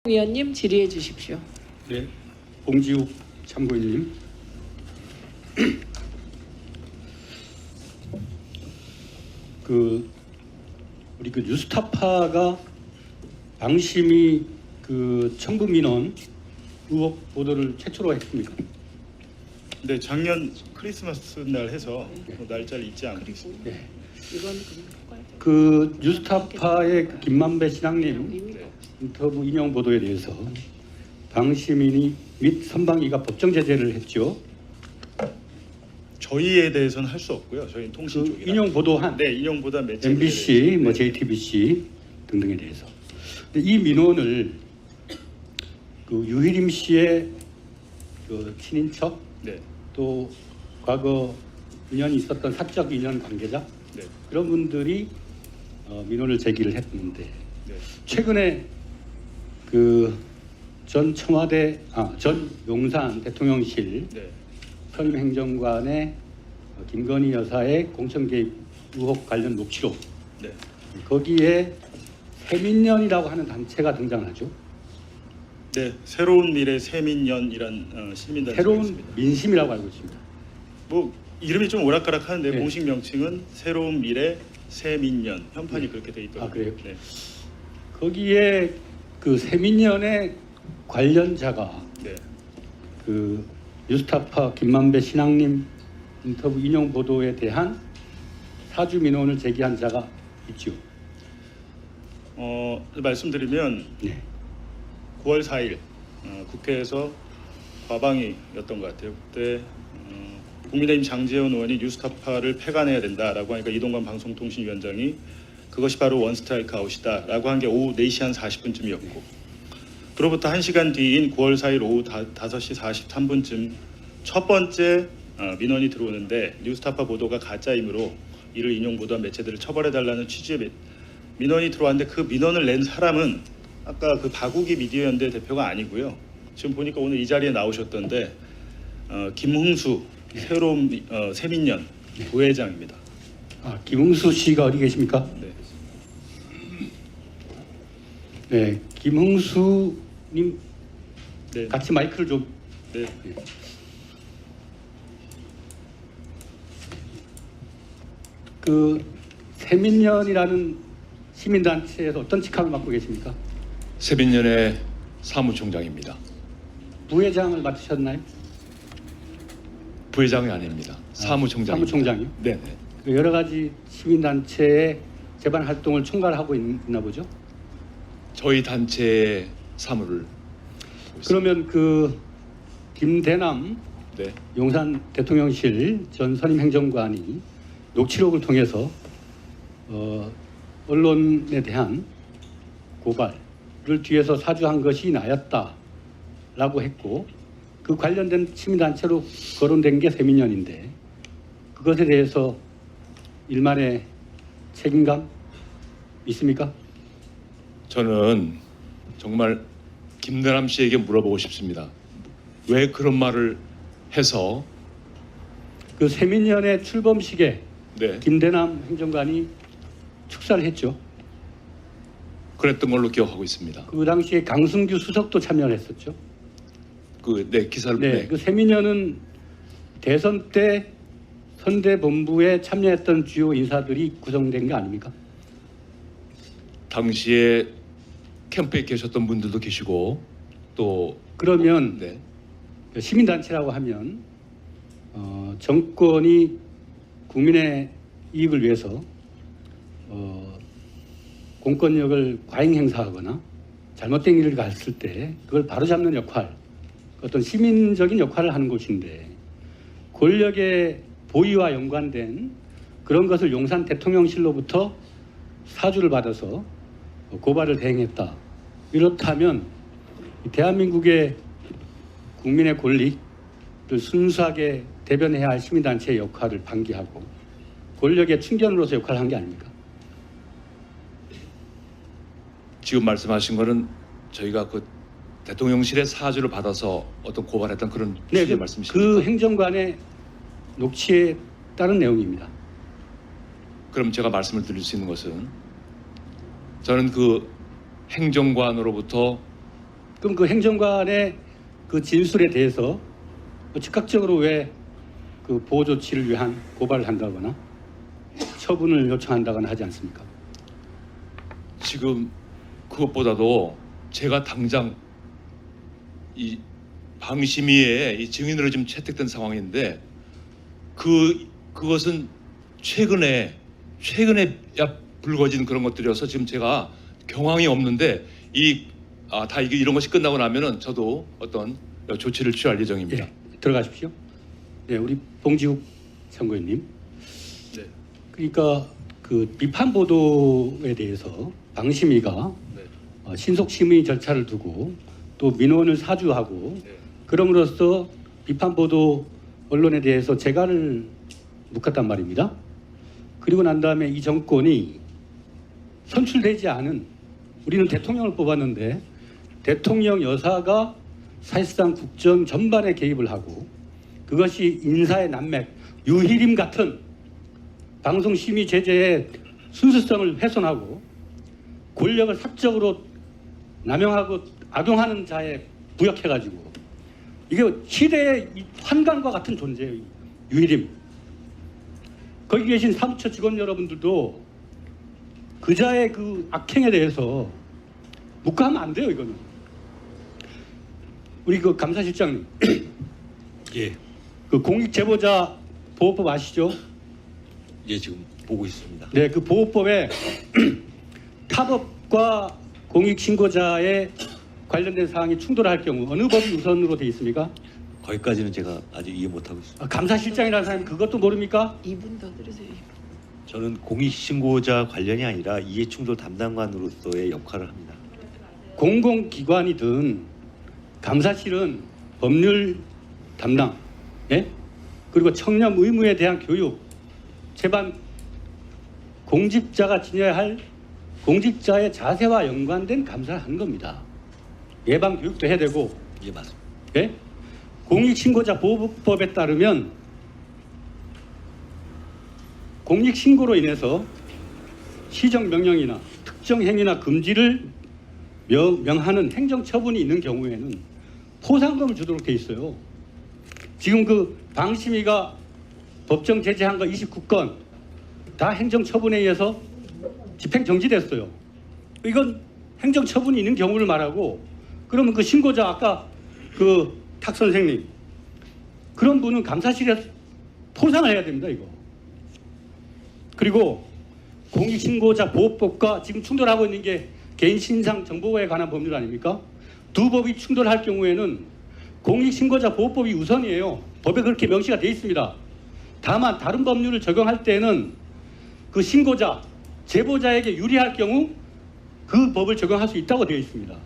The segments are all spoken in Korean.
위원님 질의해 주십시오. 네, 봉지욱 참고인님. 우리 뉴스타파가 방심이 청부 민원 의혹 보도를 최초로 했습니까? 네, 작년 크리스마스 날 해서 날짜를 잊지 않고 있습니다. 네. 이건 그럼 뉴스타파의 김만배 신앙님 인터뷰 인용 보도에 대해서 방심인이 및 선방위가 법정 제재를 했죠. 저희에 대해서는 할 수 없고요. 저희는 통신 쪽이라. 인용 보도한 네, 인용 보다 매체 MBC, JTBC 등등에 대해서. 근데 이 민원을 유희림 씨의 친인척, 네, 또 과거 인연이 있었던 사적 인연 관계자 네, 그런 분들이 민원을 제기를 했는데 네. 최근에 전 용산 대통령실 네. 선임 행정관의 김건희 여사의 공천 개입 의혹 관련 녹취록, 네. 거기에 세민연이라고 하는 단체가 등장하죠. 네, 새로운 미래 세민연이란 시민단체가 새로운 있습니다. 민심이라고 알고 있습니다. 뭐 이름이 좀 오락가락하는데 네. 공식 명칭은 새로운 미래 세민연. 현판이 그렇게 돼 있더라고요. 아, 그래요? 네. 거기에 세민연의 관련자가 네. 뉴스타파 김만배 신앙님 인터뷰 인용 보도에 대한 사주 민원을 제기한 자가 있죠. 말씀드리면 네. 9월 4일 국회에서 과방위였던 것 같아요. 그때 국민의힘 장제원 의원이 뉴스타파를 폐간해야 된다라고 하니까 이동관 방송통신위원장이 그것이 바로 원스트라이크 아웃이다라고 한 게 오후 4시 한 40분쯤이었고 그로부터 1시간 뒤인 9월 4일 오후 5시 43분쯤 첫 번째 민원이 들어오는데 뉴스타파 보도가 가짜이므로 이를 인용 보도한 매체들을 처벌해달라는 취지의 민원이 들어왔는데 그 민원을 낸 사람은 아까 바구기 미디어연대 대표가 아니고요. 지금 보니까 오늘 이 자리에 나오셨던데 김흥수 새로운 세민연 부회장입니다. 김흥수 씨가 어디 계십니까? 네. 네, 김흥수님 네. 같이 마이크를 좀. 네. 세민연이라는 시민단체에서 어떤 직함을 맡고 계십니까? 세민연의 사무총장입니다. 부회장을 맡으셨나요? 부회장이 아닙니다. 사무총장입니다. 사무총장이요? 네. 여러 가지 시민단체의 재반 활동을 총괄하고 있나 보죠? 저희 단체의 사무를 하고 있습니다. 그러면 김대남 네. 용산 대통령실 전 선임 행정관이 녹취록을 통해서 언론에 대한 고발을 뒤에서 사주한 것이 나였다라고 했고 그 관련된 시민단체로 거론된 게 세민연인데 그것에 대해서 일만의 책임감 있습니까? 저는 정말 김대남 씨에게 물어보고 싶습니다. 왜 그런 말을 해서 세민연의 출범식에 네. 김대남 행정관이 축사를 했죠. 그랬던 걸로 기억하고 있습니다. 그 당시에 강승규 수석도 참여를 했었죠. 기사를 네, 세민연은 대선 때 선대본부에 참여했던 주요 인사들이 구성된 게 아닙니까? 당시에 캠프에 계셨던 분들도 계시고 또 그러면 네. 시민단체라고 하면 정권이 국민의 이익을 위해서 공권력을 과잉 행사하거나 잘못된 일을 갔을 때 그걸 바로잡는 역할, 어떤 시민적인 역할을 하는 곳인데 권력의 보위와 연관된 그런 것을 용산 대통령실로부터 사주를 받아서 고발을 대행했다. 이렇다면 대한민국의 국민의 권리를 순수하게 대변해야 할 시민단체의 역할을 방기하고 권력의 충견으로서 역할을 한 게 아닙니까? 지금 말씀하신 거는 저희가 대통령실의 사주를 받아서 어떤 고발했던 그런 네, 취지의 말씀이십니까? 그 행정관의 녹취에 따른 내용입니다. 그럼 제가 말씀을 드릴 수 있는 것은 저는 행정관으로부터 그럼 그 행정관의 그 진술에 대해서 즉각적으로 왜 그 보호 조치를 위한 고발을 한다거나 처분을 요청한다거나 하지 않습니까? 지금 그것보다도 제가 당장 이 방심위에 이 증인으로 지금 채택된 상황인데 그것은 최근에야 불거진 그런 것들이어서 지금 제가 경황이 없는데 다 이런 것이 끝나고 나면은 저도 어떤 조치를 취할 예정입니다. 예, 들어가십시오. 네, 우리 봉지욱 선고위원님. 네. 그러니까 그 비판 보도에 대해서 방심위가 네. 신속 심의 절차를 두고 또 민원을 사주하고 네. 그럼으로써 비판 보도 언론에 대해서 재가를 묵혔단 말입니다. 그리고 난 다음에 이 정권이 선출되지 않은 우리는 대통령을 뽑았는데 대통령 여사가 사실상 국정 전반에 개입을 하고 그것이 인사의 난맥, 유희림 같은 방송심의 제재의 순수성을 훼손하고 권력을 사적으로 남용하고 악용하는 자에 부역해가지고 이게 시대의 환관과 같은 존재예요. 유희림. 거기 계신 사무처 직원 여러분들도 그자의 그 악행에 대해서 묵과하면 안 돼요. 이거는. 우리 그 감사실장님. 예, 그 공익제보자 보호법 아시죠? 예, 지금 보고 있습니다. 네, 그 보호법에 타법과 공익신고자에 관련된 사항이 충돌할 경우 어느 법이 우선으로 돼 있습니까? 거기까지는 제가 아직 이해 못하고 있습니다. 감사실장이라는 사람이 그것도 모릅니까? 2분 더 들으세요. 저는 공익신고자 관련이 아니라 이해충돌 담당관으로서의 역할을 합니다. 공공기관이든 감사실은 법률 담당, 예? 그리고 청렴 의무에 대한 교육, 제반 공직자가 지녀야 할 공직자의 자세와 연관된 감사를 하는 겁니다. 예방 교육도 해야 되고, 예, 맞습니다. 예? 공익신고자 보호법에 따르면 공익신고로 인해서 시정명령이나 특정 행위나 금지를 명하는 행정처분이 있는 경우에는 포상금을 주도록 돼 있어요. 지금 그 방심위가 법정 제재한 거 29건 다 행정처분에 의해서 집행정지됐어요. 이건 행정처분이 있는 경우를 말하고, 그러면 그 신고자 아까 그 탁 선생님 그런 분은 감사실에 포상을 해야 됩니다. 이거. 그리고 공익신고자 보호법과 지금 충돌하고 있는 게 개인신상 정보에 관한 법률 아닙니까? 두 법이 충돌할 경우에는 공익신고자 보호법이 우선이에요. 법에 그렇게 명시가 되어 있습니다. 다만 다른 법률을 적용할 때는 그 신고자, 제보자에게 유리할 경우 그 법을 적용할 수 있다고 되어 있습니다.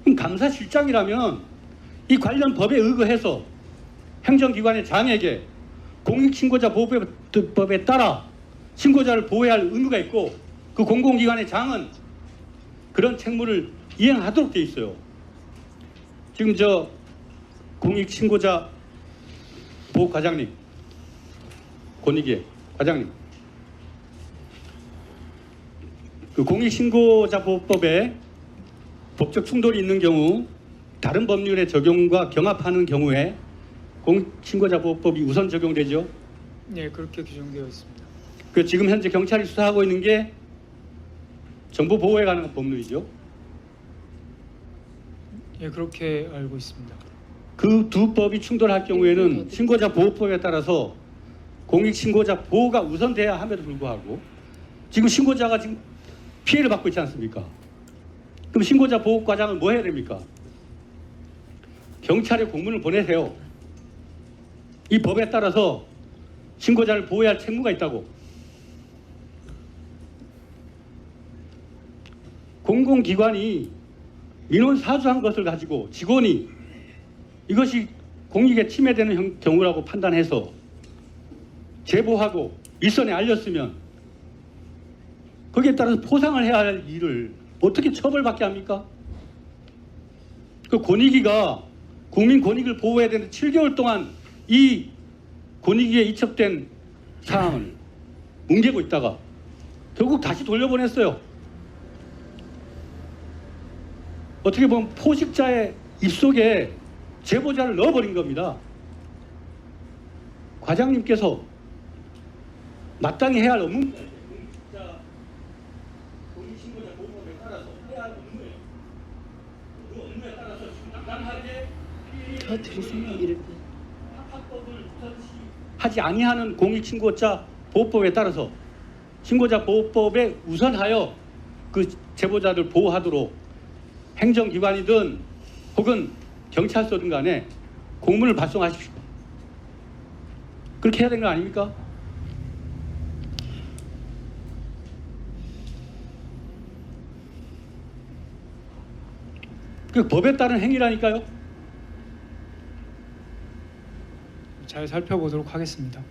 그럼 감사실장이라면 이 관련 법에 의거해서 행정기관의 장에게 공익신고자 보호법에 따라 신고자를 보호해야 할 의무가 있고, 그 공공기관의 장은 그런 책무를 이행하도록 되어 있어요. 지금 저 공익신고자 보호과장님, 권익위의 과장님, 그 공익신고자 보호법에 법적 충돌이 있는 경우 다른 법률의 적용과 경합하는 경우에 공익신고자 보호법이 우선 적용되죠. 네, 그렇게 규정되어 있습니다. 그 지금 현재 경찰이 수사하고 있는 게 정보 보호에 관한 법률이죠. 예, 그렇게 알고 있습니다. 그 두 법이 충돌할 경우에는 신고자 보호법에 따라서 공익신고자 보호가 우선돼야 함에도 불구하고 지금 신고자가 지금 피해를 받고 있지 않습니까? 그럼 신고자 보호과장은 뭐 해야 됩니까? 경찰에 공문을 보내세요. 이 법에 따라서 신고자를 보호해야 할 책무가 있다고. 공공기관이 민원 사주한 것을 가지고 직원이 이것이 공익에 침해되는 경우라고 판단해서 제보하고 윗선에 알렸으면 거기에 따라서 포상을 해야 할 일을 어떻게 처벌받게 합니까? 그 권익위가 국민 권익을 보호해야 되는 7개월 동안 이 권익위에 이첩된 사항을 뭉개고 있다가 결국 다시 돌려보냈어요. 어떻게 보면 포식자의 입속에 제보자를 넣어버린 겁니다. 과장님께서 마땅히 해야 할 업무입니다. 공익신고자 보호법에 따라서 해야 할 업무예요. 그 업무에 따라서 지금 당당하게 더 들으세요. 이럴 때. 합법을 우선시하지 아니하는 공익신고자 보호법에 따라서 신고자 보호법에 우선하여 그 제보자를 보호하도록 행정기관이든 혹은 경찰서든 간에 공문을 발송하십시오. 그렇게 해야 되는 거 아닙니까? 그 법에 따른 행위라니까요. 잘 살펴보도록 하겠습니다.